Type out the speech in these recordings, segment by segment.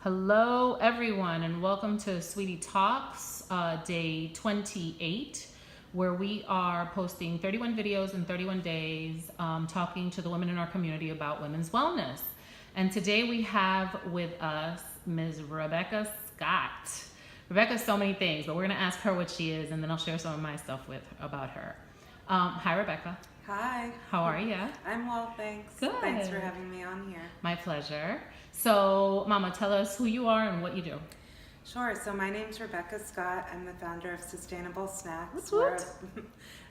Hello, everyone, and welcome to SWDY Talks, day 28, where we are posting 31 videos in 31 days, talking to the women in our community about women's wellness. And today we have with us Ms. Rebecca Scott. Rebecca's so many things, but we're going to ask her what she is, and then I'll share some of my stuff about her. Hi, Rebecca. Hi. How are you? I'm well, thanks. Good. Thanks for having me on here. My pleasure. So, Mama, tell us who you are and what you do. Sure. So my name's Rebecca Scott. I'm the founder of Sustainable Snacks. What? We're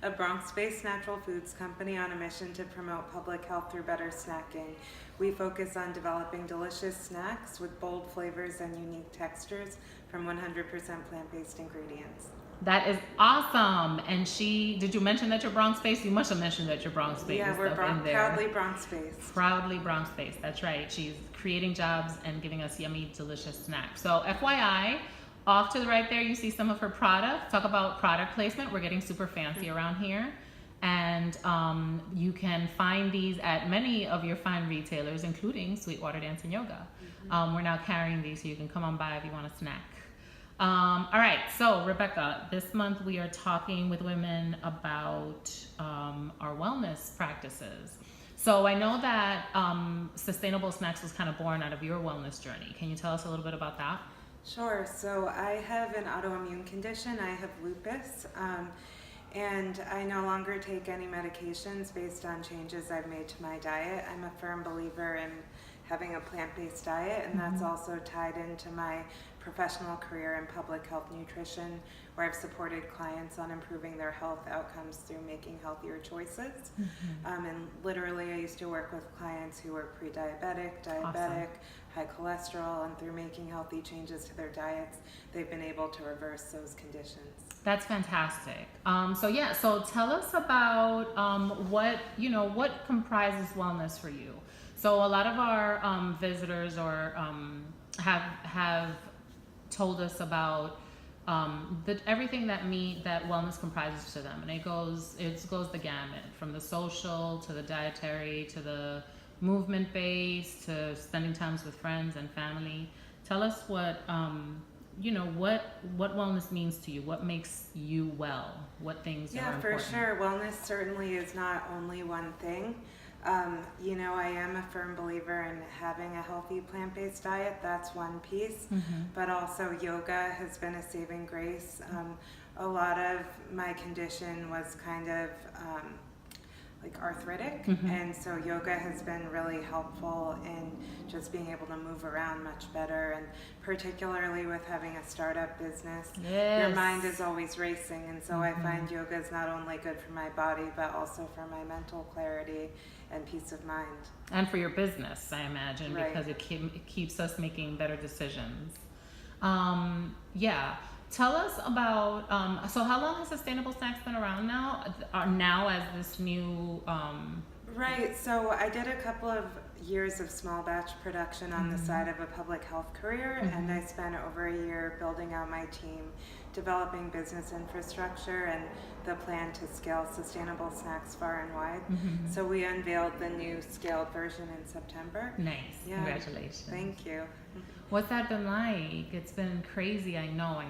a Bronx-based natural foods company on a mission to promote public health through better snacking. We focus on developing delicious snacks with bold flavors and unique textures from 100% plant-based ingredients. That is awesome. And did you mention that you're Bronx-based? You must have mentioned that you're Bronx-based. Yeah, we're proudly Bronx-based. Proudly Bronx-based, that's right. She's creating jobs and giving us yummy, delicious snacks. So FYI, off to the right there, you see some of her product. Talk about product placement. We're getting super fancy around here. And you can find these at many of your fine retailers, including Sweetwater Dance and Yoga. We're now carrying these, so you can come on by if you want a snack. All right, so Rebecca, this month we are talking with women about our wellness practices. So I know that Sustainable Snacks was kind of born out of your wellness journey. Can you tell us a little bit about that? Sure. So I have an autoimmune condition. I have lupus, and I no longer take any medications based on changes I've made to my diet. I'm a firm believer in having a plant-based diet, and that's also tied into my professional career in public health nutrition, where I've supported clients on improving their health outcomes through making healthier choices. And literally I used to work with clients who were pre-diabetic, diabetic, high cholesterol, and through making healthy changes to their diets, they've been able to reverse those conditions. That's fantastic. So tell us about what comprises wellness for you. So a lot of our visitors have told us about everything that wellness comprises to them, and it goes the gamut from the social to the dietary to the movement based to spending times with friends and family. Tell us what wellness means to you. What makes you well? What things are important? Yeah, for sure. Wellness certainly is not only one thing. I am a firm believer in having a healthy plant-based diet. That's one piece, but also yoga has been a saving grace. A lot of my condition was kind of like arthritic, and so yoga has been really helpful in just being able to move around much better, and particularly with having a startup business, your mind is always racing, and so I find yoga is not only good for my body but also for my mental clarity and peace of mind. And for your business, I imagine, right, because it keeps us making better decisions. Tell us about, so how long has Sustainable Snacks been around now as this new... Right, so I did a couple of years of small batch production on the side of a public health career, and I spent over a year building out my team, developing business infrastructure and the plan to scale Sustainable Snacks far and wide. So we unveiled the new scaled version in September. Nice, yeah. Congratulations. Thank you. What's that been like? It's been crazy, I know.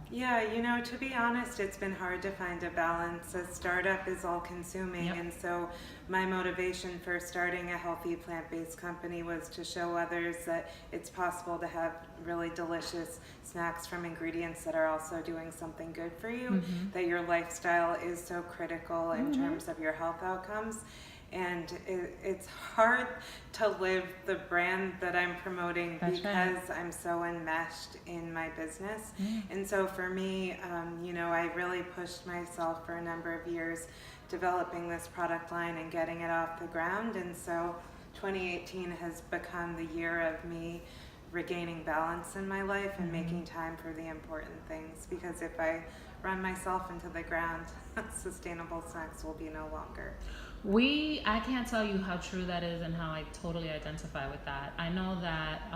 Yeah, to be honest, it's been hard to find a balance. A startup is all consuming, and so my motivation for starting a healthy plant-based company was to show others that it's possible to have really delicious snacks from ingredients that are also doing something good for you, that your lifestyle is so critical in terms of your health outcomes. And it's hard to live the brand that I'm promoting because I'm so enmeshed in my business. And so for me, I really pushed myself for a number of years developing this product line and getting it off the ground. And so 2018 has become the year of me regaining balance in my life and making time for the important things, because if I run myself into the ground, Sustainable Snacks will be no longer. I can't tell you how true that is and how I totally identify with that. I know that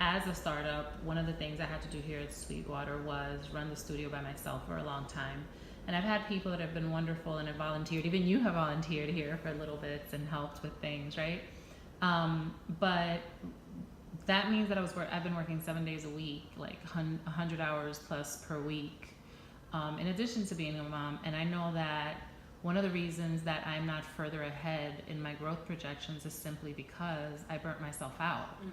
as a startup, one of the things I had to do here at Sweetwater was run the studio by myself for a long time. And I've had people that have been wonderful and have volunteered. Even you have volunteered here for little bits and helped with things, right? But that means that I've been working 7 days a week, like 100 hours plus per week, in addition to being a mom. And I know that one of the reasons that I'm not further ahead in my growth projections is simply because I burnt myself out. Mm-hmm.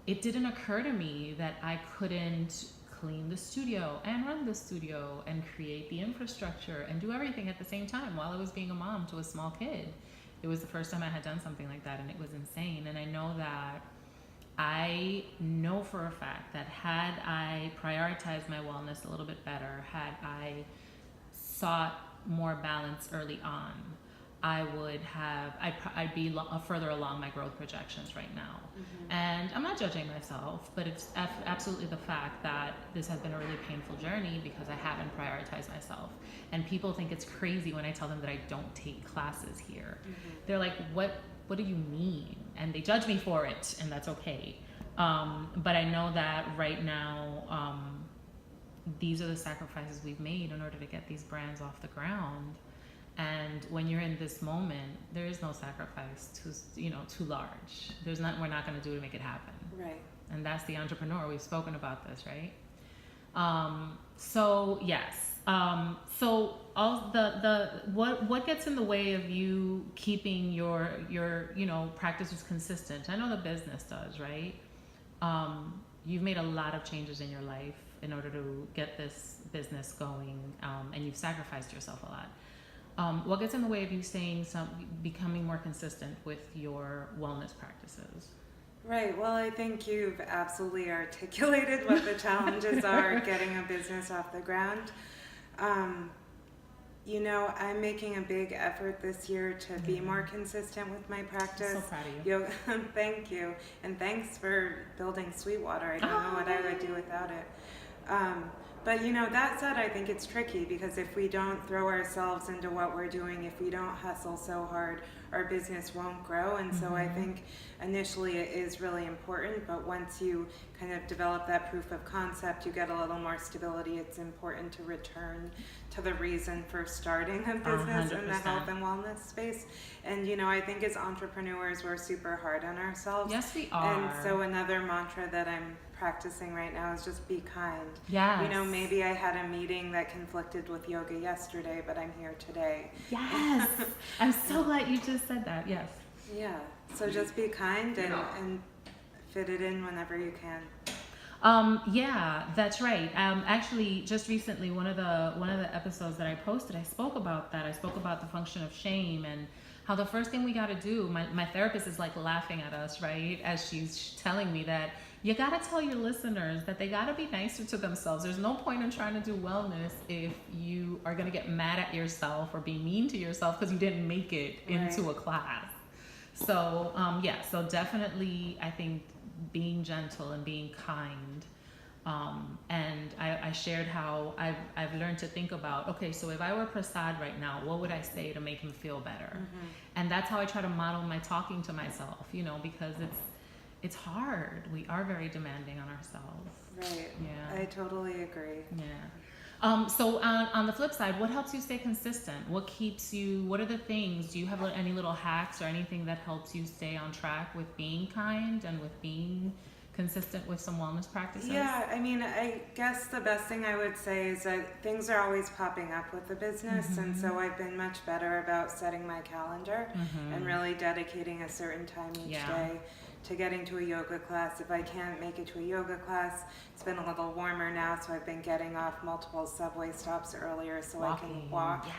It didn't occur to me that I couldn't clean the studio and run the studio and create the infrastructure and do everything at the same time while I was being a mom to a small kid. It was the first time I had done something like that, and it was insane. And I know for a fact that had I prioritized my wellness a little bit better, had I sought more balance early on, I'd be further along my growth projections right now. Mm-hmm. And I'm not judging myself, but it's absolutely the fact that this has been a really painful journey because I haven't prioritized myself. And people think it's crazy when I tell them that I don't take classes here. Mm-hmm. They're like, what do you mean? And they judge me for it, and that's okay. But I know that right now, these are the sacrifices we've made in order to get these brands off the ground. And when you're in this moment, there is no sacrifice too large. We're not going to do to make it happen. Right. And that's the entrepreneur. We've spoken about this, right? So yes. So all what gets in the way of you keeping your practices consistent? I know the business does, right? You've made a lot of changes in your life in order to get this business going, and you've sacrificed yourself a lot. What gets in the way of you becoming more consistent with your wellness practices? Right. Well, I think you've absolutely articulated what the challenges are getting a business off the ground. I'm making a big effort this year to be more consistent with my practice. I'm so proud of you. Thank you. And thanks for building Sweetwater. I don't know what I would do without it. But that said, I think it's tricky because if we don't throw ourselves into what we're doing, if we don't hustle so hard, our business won't grow. And so I think initially it is really important, but once you kind of develop that proof of concept, you get a little more stability. It's important to return to the reason for starting a business 100%. In the health and wellness space. And I think as entrepreneurs, we're super hard on ourselves. Yes, we are. And so another mantra that I'm practicing right now is just be kind. Yes. Maybe I had a meeting that conflicted with yoga yesterday, but I'm here today. Yes. I'm so glad you just said that. Yes. Yeah. So just be kind and fit it in whenever you can. Yeah, that's right. Actually, just recently, one of the episodes that I posted, I spoke about that. I spoke about the function of shame and how the first thing we got to do, my therapist is like laughing at us, right? As she's telling me that you got to tell your listeners that they got to be nicer to themselves. There's no point in trying to do wellness if you are going to get mad at yourself or be mean to yourself because you didn't make it into a class. So, so definitely, I think being gentle and being kind. And I shared how I've learned to think about, okay, so if I were Prasad right now, what would I say to make him feel better? Mm-hmm. And that's how I try to model my talking to myself, because it's hard. We are very demanding on ourselves. Right. Yeah. I totally agree. Yeah. So on the flip side, what helps you stay consistent? What are the things? Do you have any little hacks or anything that helps you stay on track with being kind and with being consistent with some wellness practices? Yeah, I guess the best thing I would say is that things are always popping up with the business, mm-hmm. and so I've been much better about setting my calendar mm-hmm. and really dedicating a certain time each day to getting to a yoga class. If I can't make it to a yoga class, it's been a little warmer now, so I've been getting off multiple subway stops earlier so Walking. I can walk. Yes.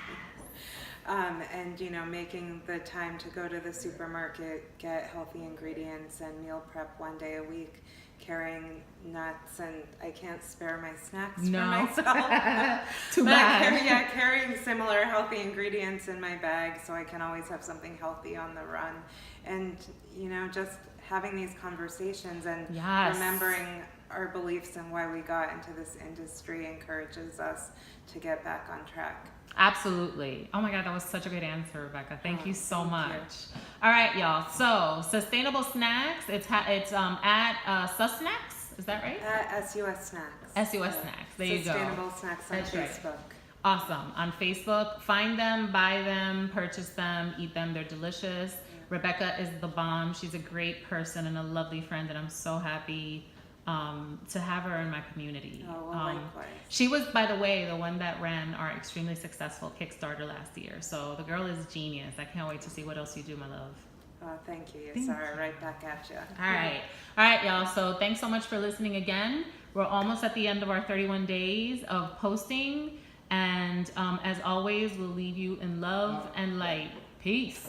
And making the time to go to the supermarket, get healthy ingredients and meal prep one day a week, carrying nuts, and I can't spare my snacks for myself. Too bad. Carrying similar healthy ingredients in my bag so I can always have something healthy on the run. And, just having these conversations and remembering our beliefs and why we got into this industry encourages us to get back on track. Absolutely. Oh my God, that was such a good answer, Rebecca. Thank you so much. All right, y'all. So, Sustainable Snacks. It's at Sus Snacks. Is that right? SUS Snacks. SUS Snacks. There you go. Sustainable Snacks on Facebook. Right. Awesome. On Facebook, find them, buy them, purchase them, eat them. They're delicious. Rebecca is the bomb. She's a great person and a lovely friend, and I'm so happy to have her in my community. Oh, well, likewise. She was, by the way, the one that ran our extremely successful Kickstarter last year. So the girl is genius. I can't wait to see what else you do, my love. Oh, thank you. Yes, Sarah, right back at you. All right, y'all. So thanks so much for listening again. We're almost at the end of our 31 days of posting. And as always, we'll leave you in love and light. Peace.